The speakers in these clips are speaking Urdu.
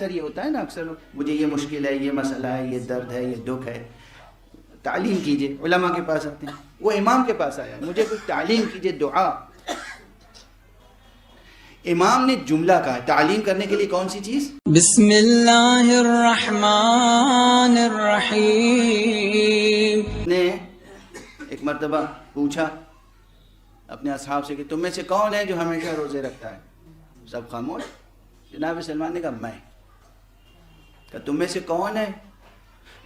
سر یہ ہوتا ہے نا اکثر مجھے یہ مشکل ہے، یہ مسئلہ ہے، یہ درد ہے، یہ دکھ ہے، تعلیم کیجئے. علماء کے پاس آتے ہیں. وہ امام کے پاس آیا، مجھے کوئی تعلیم کیجئے، دعا. امام نے جملہ کہا ہے تعلیم کرنے کے لیے کون سی چیز؟ بسم اللہ الرحمن الرحیم. نے ایک مرتبہ پوچھا اپنے اصحاب سے کہ تم میں سے کون ہے جو ہمیشہ روزے رکھتا ہے؟ سب خاموش. جناب سلمان نے کہا میں. کہ تم میں سے کون ہے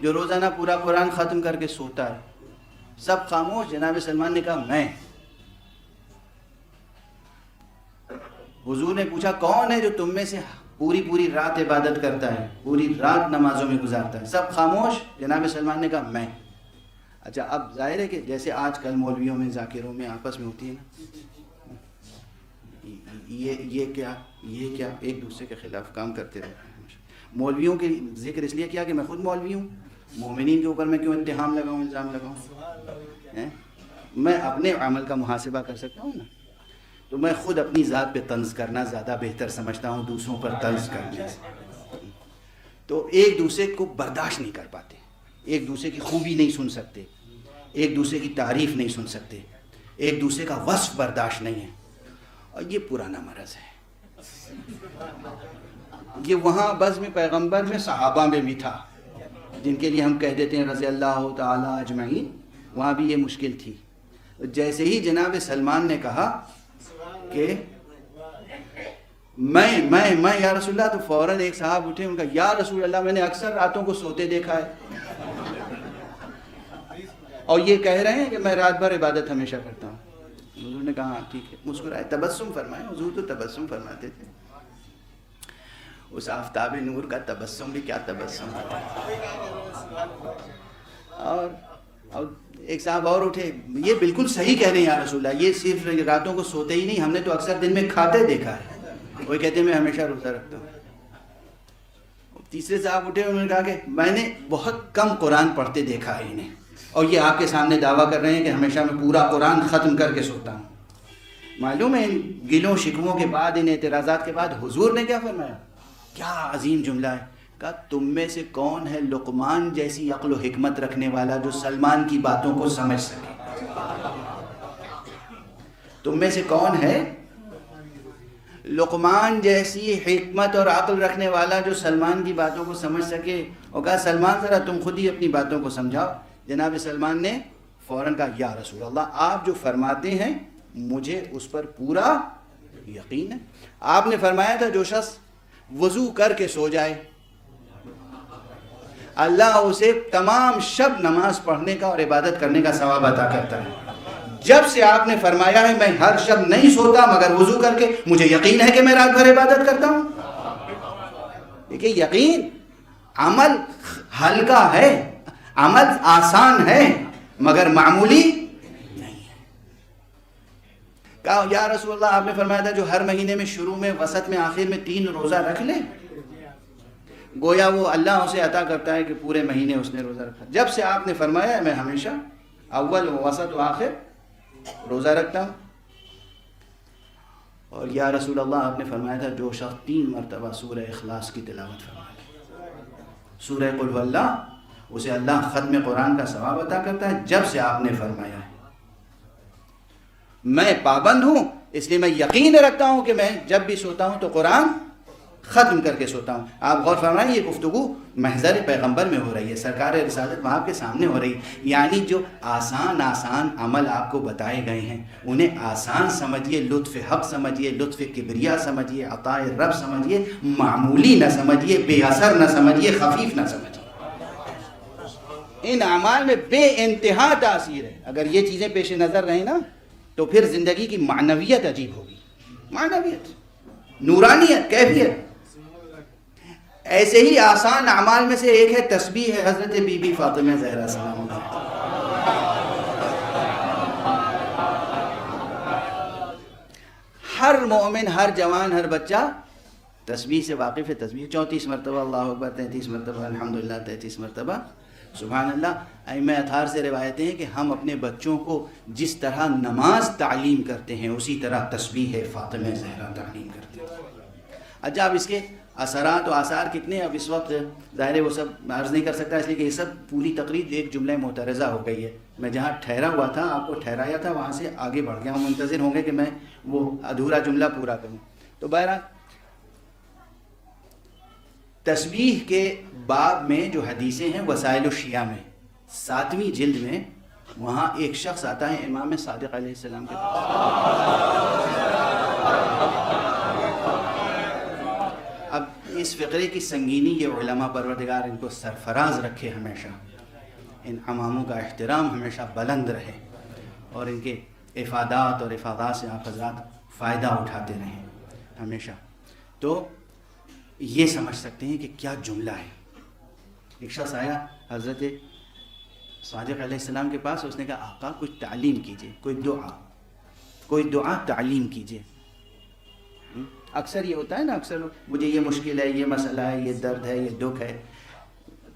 جو روزانہ پورا قرآن ختم کر کے سوتا ہے؟ سب خاموش. جناب سلمان نے کہا میں. حضور نے پوچھا کون ہے جو تم میں سے پوری رات عبادت کرتا ہے، پوری رات نمازوں میں گزارتا ہے؟ سب خاموش. جناب سلمان نے کہا میں. اچھا اب ظاہر ہے کہ جیسے آج کل مولویوں میں ذاکروں میں آپس میں ہوتی ہے نا، یہ کیا ایک دوسرے کے خلاف کام کرتے رہتے ہیں. مولویوں کے ذکر اس لیے کیا کہ میں خود مولوی ہوں. مومنین کے اوپر میں کیوں اتہام لگاؤں، الزام لگاؤں؟ میں اپنے عمل کا محاسبہ کر سکتا ہوں نا. تو میں خود اپنی ذات پہ طنز کرنا زیادہ بہتر سمجھتا ہوں دوسروں پر طنز کرنے سے. تو ایک دوسرے کو برداشت نہیں کر پاتے، ایک دوسرے کی خوبی نہیں سن سکتے، ایک دوسرے کی تعریف نہیں سن سکتے، ایک دوسرے کا وصف برداشت نہیں ہے. اور یہ پرانا مرض ہے. یہ وہاں بزم پیغمبر میں صحابہ میں بھی تھا، جن کے لیے ہم کہہ دیتے ہیں رضی اللہ تعالی اجمعین. وہاں بھی یہ مشکل تھی. جیسے ہی جناب سلمان نے کہا کہ میں یا رسول اللہ، تو فوراً ایک صاحب اٹھے، ان کا یا رسول اللہ میں نے اکثر راتوں کو سوتے دیکھا ہے اور یہ کہہ رہے ہیں کہ میں رات بھر عبادت ہمیشہ کرتا ہوں. حضور نے کہا ٹھیک ہے. مسکرائے، تبسم فرمائے. حضور تو تبسم فرماتے تھے. اس آفتاب نور کا تبسم بھی کیا تبسم ہے. اور ایک صاحب اور اٹھے، یہ بالکل صحیح کہہ رہے ہیں یا رسول اللہ، یہ صرف راتوں کو سوتے ہی نہیں، ہم نے تو اکثر دن میں کھاتے دیکھا ہے. وہی کہتے ہیں میں ہمیشہ روزہ رکھتا ہوں. تیسرے صاحب اٹھے، انہوں نے کہا کہ میں نے بہت کم قرآن پڑھتے دیکھا ہے انہیں، اور یہ آپ کے سامنے دعویٰ کر رہے ہیں کہ ہمیشہ میں پورا قرآن ختم کر کے سوتا ہوں. معلوم ہے ان گلوں شکووں کے بعد، ان اعتراضات کے بعد حضور نے کیا فرمایا؟ کیا عظیم جملہ ہے. کہا تم میں سے کون ہے لقمان جیسی عقل و حکمت رکھنے والا جو سلمان کی باتوں کو سمجھ سکے؟ تم میں سے کون ہے لقمان جیسی حکمت اور عقل رکھنے والا جو سلمان کی باتوں کو سمجھ سکے؟ اور کہا سلمان ذرا تم خود ہی اپنی باتوں کو سمجھاؤ. جناب سلمان نے فوراً کہا یا رسول اللہ آپ جو فرماتے ہیں مجھے اس پر پورا یقین ہے. آپ نے فرمایا تھا جو شخص وضو کر کے سو جائے اللہ اسے تمام شب نماز پڑھنے کا اور عبادت کرنے کا ثواب عطا کرتا ہے. جب سے آپ نے فرمایا ہے میں ہر شب نہیں سوتا مگر وضو کر کے، مجھے یقین ہے کہ میں رات بھر عبادت کرتا ہوں. دیکھیے یقین، عمل ہلکا ہے، عمل آسان ہے مگر معمولی نہیں ہے. کہا یا رسول اللہ آپ نے فرمایا تھا جو ہر مہینے میں شروع میں، وسط میں، آخر میں 3 روزہ رکھ لے، گویا وہ اللہ اسے عطا کرتا ہے کہ پورے مہینے اس نے روزہ رکھا. جب سے آپ نے فرمایا ہے میں ہمیشہ اول و وسط و آخر روزہ رکھتا ہوں. اور یا رسول اللہ آپ نے فرمایا تھا جو شخص 3 مرتبہ سورہ اخلاص کی تلاوت فرمائے، سورہ قل هو اللہ، اسے اللہ ختم قرآن کا ثواب عطا کرتا ہے. جب سے آپ نے فرمایا ہے میں پابند ہوں، اس لیے میں یقین رکھتا ہوں کہ میں جب بھی سوتا ہوں تو قرآن ختم کر کے سوتا ہوں. آپ غور فرمائیں یہ گفتگو محضر پیغمبر میں ہو رہی ہے، سرکار رسالت وہاں کے سامنے ہو رہی ہے. یعنی جو آسان عمل آپ کو بتائے گئے ہیں انہیں آسان سمجھیے، لطف حق سمجھیے، لطف کبریا سمجھیے، عطاء رب سمجھیے، معمولی نہ سمجھیے، بے اثر نہ سمجھیے، خفیف نہ سمجھیے. ان اعمال میں بے انتہا تاثیر ہے. اگر یہ چیزیں پیش نظر رہیں نا تو پھر زندگی کی معنویت عجیب ہوگی. معنویت، نورانیت، کیفیت. ایسے ہی آسان اعمال میں سے ایک ہے تسبیح ہے حضرت بی بی فاطمہ زہرا سلام اللہ. ہر مومن، ہر جوان، ہر بچہ تسبیح سے واقف ہے. تسبیح 34 مرتبہ اللہ اکبر، 33 مرتبہ الحمدللہ، 33 مرتبہ سبحان اللہ. ائمہ اطہار سے روایتیں ہیں کہ ہم اپنے بچوں کو جس طرح نماز تعلیم کرتے ہیں اسی طرح تسبیح فاطمہ زہرا تعلیم کرتے ہیں. اچھا اب اس کے اثرات و آثار کتنے اب اس وقت ظاہر ہے وہ سب عرض نہیں کر سکتا، اس لیے کہ یہ سب پوری تقریر ایک جملہ معترضہ ہو گئی ہے. میں جہاں ٹھہرا ہوا تھا آپ کو ٹھہرایا تھا وہاں سے آگے بڑھ گیا ہوں، منتظر ہوں گے کہ میں وہ ادھورا جملہ پورا کروں. تو بہرحال تسبیح کے باب میں جو حدیثیں ہیں وسائل الشیعہ میں 7ویں جلد میں، وہاں ایک شخص آتا ہے امام صادق علیہ السلام کے پاس. اب اس فقرے کی سنگینی یہ علماء پروردگار ان کو سرفراز رکھے، ہمیشہ ان اماموں کا احترام ہمیشہ بلند رہے اور ان کے افادات اور افادات سے آپ حضرات فائدہ اٹھاتے رہیں ہمیشہ. تو یہ سمجھ سکتے ہیں کہ کیا جملہ ہے. ایک شخص آیا حضرت صادق علیہ السلام کے پاس، اس نے کہا آقا کچھ تعلیم کیجئے، کوئی دعا تعلیم کیجئے. اکثر یہ ہوتا ہے نا، اکثر مجھے یہ مشکل ہے، یہ مسئلہ ہے، یہ درد ہے، یہ دکھ ہے،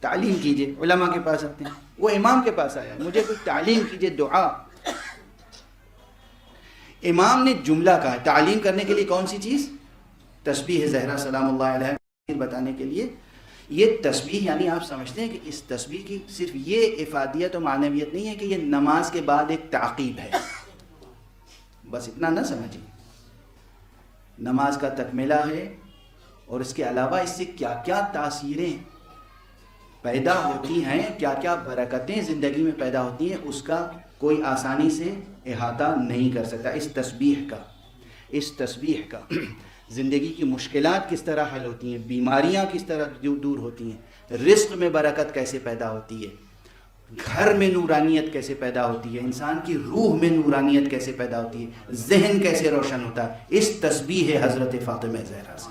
تعلیم کیجئے. علماء کے پاس آتے ہیں، وہ امام کے پاس آیا، مجھے کوئی تعلیم کیجئے، دعا. امام نے جملہ کہا تعلیم کرنے کے لیے کون سی چیز؟ تسبیح زہرا سلام اللہ علیہ بتانے کے لیے. یہ تسبیح یعنی آپ سمجھتے ہیں کہ اس تسبیح کی صرف یہ افادیت و معنویت نہیں ہے کہ یہ نماز کے بعد ایک تعقیب ہے، بس اتنا نہ سمجھیں. نماز کا تکملہ ہے اور اس کے علاوہ اس سے کیا کیا تاثیریں پیدا ہوتی ہیں، کیا کیا برکتیں زندگی میں پیدا ہوتی ہیں، اس کا کوئی آسانی سے احاطہ نہیں کر سکتا. اس تسبیح کا زندگی کی مشکلات کس طرح حل ہوتی ہیں، بیماریاں کس طرح دور ہوتی ہیں، رزق میں برکت کیسے پیدا ہوتی ہے، گھر میں نورانیت کیسے پیدا ہوتی ہے، انسان کی روح میں نورانیت کیسے پیدا ہوتی ہے، ذہن کیسے روشن ہوتا ہے. اس تسبیح حضرت فاطمہ زہرا سے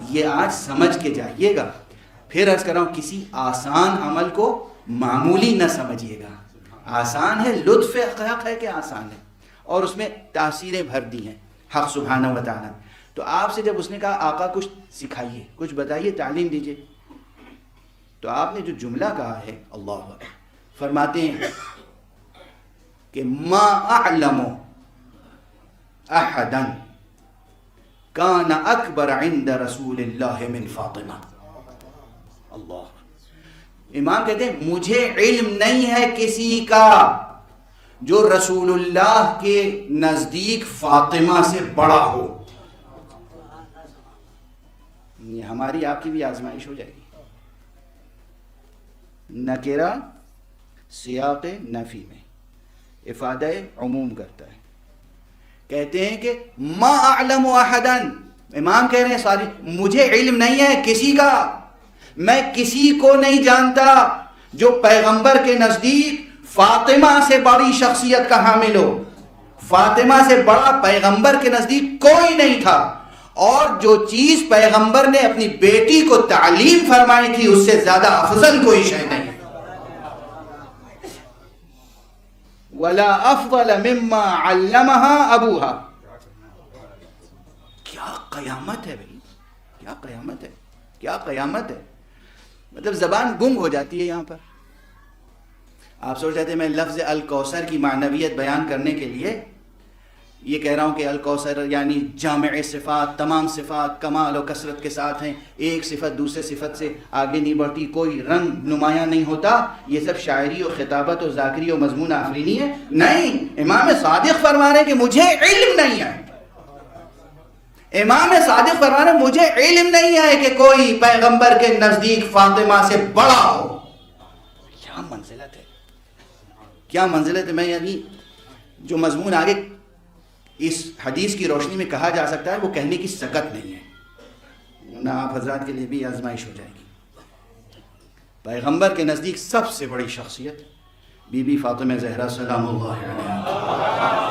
یہ آج سمجھ کے جائیے گا. پھر عرض کر رہا ہوں کسی آسان عمل کو معمولی نہ سمجھیے گا. آسان ہے، لطف حق ہے کہ آسان ہے، اور اس میں تاثیریں بھر دی ہیں حق سبحانہ و تعالیٰ. تو آپ سے جب اس نے کہا آقا کچھ سکھائیے، کچھ بتائیے، تعلیم دیجیے، تو آپ نے جو جملہ کہا ہے اللہ اکبر، فرماتے ہیں کہ ما اعلم احدا کان اکبر عند رسول اللہ من فاطمہ. اللہ، امام کہتے ہیں مجھے علم نہیں ہے کسی کا جو رسول اللہ کے نزدیک فاطمہ سے بڑا ہو. یہ ہماری آپ کی بھی آزمائش ہو جائے گی. نکرہ سیاق نفی میں افادہ عموم کرتا ہے. کہتے ہیں کہ ما اعلم احدا، امام کہہ رہے ہیں ساری مجھے علم نہیں ہے کسی کا، میں کسی کو نہیں جانتا جو پیغمبر کے نزدیک فاطمہ سے بڑی شخصیت کا حامل ہو. فاطمہ سے بڑا پیغمبر کے نزدیک کوئی نہیں تھا، اور جو چیز پیغمبر نے اپنی بیٹی کو تعلیم فرمائی تھی اس سے زیادہ افضل کوئی شے نہیں. ولا افضل مما علمها ابوها. کیا قیامت ہے بھائی، کیا قیامت ہے، کیا قیامت ہے. مطلب زبان گنگ ہو جاتی ہے یہاں پر. آپ سوچ رہے تھے میں لفظ الکوثر کی معنویت بیان کرنے کے لیے یہ کہہ رہا ہوں کہ الکوثر یعنی جامع صفات، تمام صفات کمال و کثرت کے ساتھ ہیں، ایک صفت دوسرے صفت سے آگے نہیں بڑھتی، کوئی رنگ نمایاں نہیں ہوتا. یہ سب شاعری و خطابت و ذاکری و مضمون آفرینی ہے. نہیں، امام صادق فرما رہے ہیں کہ مجھے علم نہیں ہے. امام صادق فرما رہے ہیں مجھے علم نہیں ہے کہ کوئی پیغمبر کے نزدیک فاطمہ سے بڑا ہو. کیا منزلت ہے، کیا منزلت ہے. میں یعنی جو مضمون آگے اس حدیث کی روشنی میں کہا جا سکتا ہے وہ کہنے کی سکت نہیں ہے، نہ آپ حضرات کے لیے بھی آزمائش ہو جائے گی. پیغمبر کے نزدیک سب سے بڑی شخصیت بی بی فاطمہ زہرا سلام اللہ علیہا.